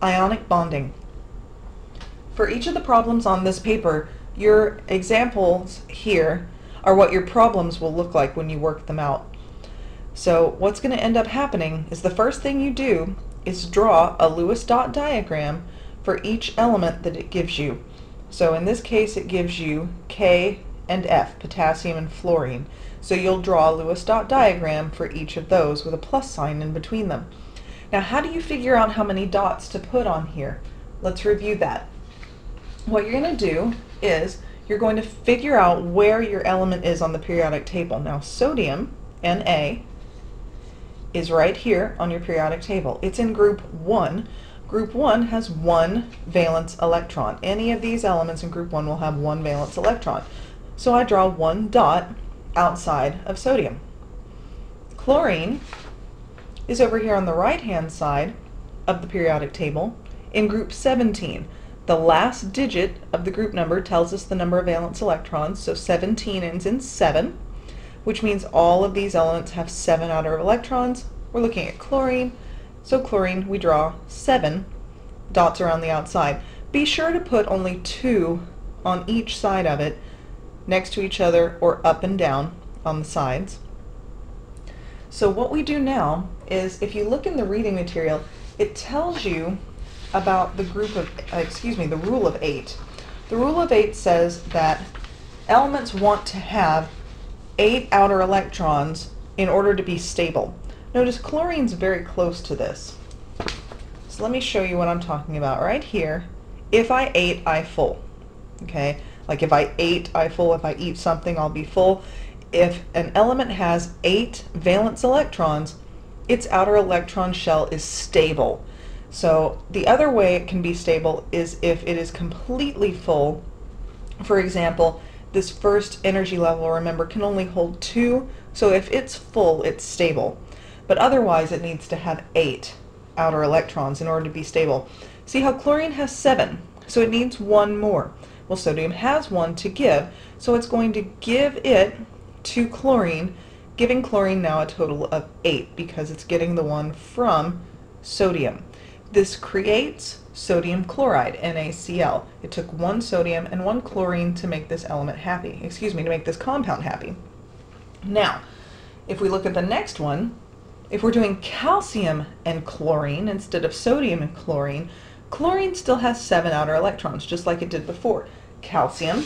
ionic bonding. For each of the problems on this paper, your examples here are what your problems will look like when you work them out. So what's going to end up happening is the first thing you do is draw a Lewis dot diagram for each element that it gives you. So in this case it gives you K and F, potassium and fluorine. So you'll draw a Lewis dot diagram for each of those with a plus sign in between them. Now how do you figure out how many dots to put on here? Let's review that. What you're going to do is you're going to figure out where your element is on the periodic table. Now sodium, Na, is right here on your periodic table. It's in group 1. Group 1 has one valence electron. Any of these elements in group 1 will have one valence electron. So I draw one dot outside of sodium. Chlorine is over here on the right hand side of the periodic table in group 17. The last digit of the group number tells us the number of valence electrons, so 17 ends in 7, which means all of these elements have 7 outer electrons. We're looking at chlorine, so chlorine we draw 7 dots around the outside. Be sure to put only 2 on each side of it, next to each other or up and down on the sides. So what we do now is, if you look in the reading material, it tells you about the group of, the rule of 8. The rule of 8 says that elements want to have 8 outer electrons in order to be stable. Notice chlorine's very close to this. So let me show you what I'm talking about. Right here, if I ate, I full. Okay, like if I ate, I full. If I eat something, I'll be full. If an element has 8 valence electrons, its outer electron shell is stable. So the other way it can be stable is if it is completely full. For example, this first energy level, remember, can only hold 2, so if it's full, it's stable. But otherwise it needs to have 8 outer electrons in order to be stable. See how chlorine has 7, so it needs 1 more. Well, sodium has 1 to give, so it's going to give it to chlorine, giving chlorine now a total of 8 because it's getting the 1 from sodium. This creates sodium chloride, NaCl. It took 1 sodium and 1 chlorine to make this element happy, to make this compound happy. Now, if we look at the next one, if we're doing calcium and chlorine instead of sodium and chlorine, chlorine still has 7 outer electrons, just like it did before. Calcium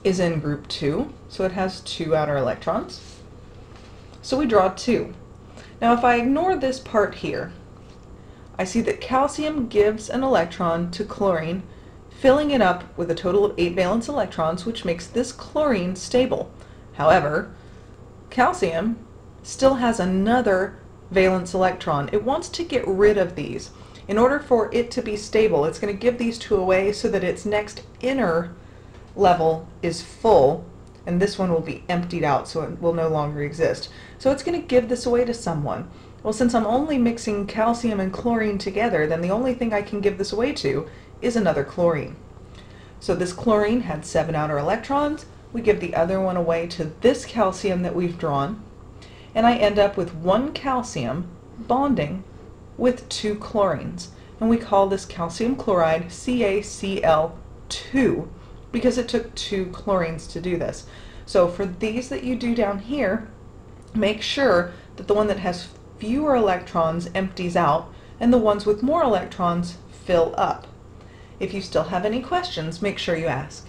is in group 2, so it has 2 outer electrons. So we draw 2. Now if I ignore this part here, I see that calcium gives an electron to chlorine, filling it up with a total of 8 valence electrons, which makes this chlorine stable. However, calcium still has another valence electron. It wants to get rid of these. In order for it to be stable, it's going to give these 2 away so that its next inner level is full, and this one will be emptied out, so it will no longer exist. So it's going to give this away to someone. Well, since I'm only mixing calcium and chlorine together, then the only thing I can give this away to is another chlorine. So this chlorine had 7 outer electrons. We give the other one away to this calcium that we've drawn, and I end up with 1 calcium bonding with 2 chlorines. And we call this calcium chloride CaCl2 because it took 2 chlorines to do this. So for these that you do down here, make sure that the one that has fewer electrons empties out and the ones with more electrons fill up. If you still have any questions, make sure you ask.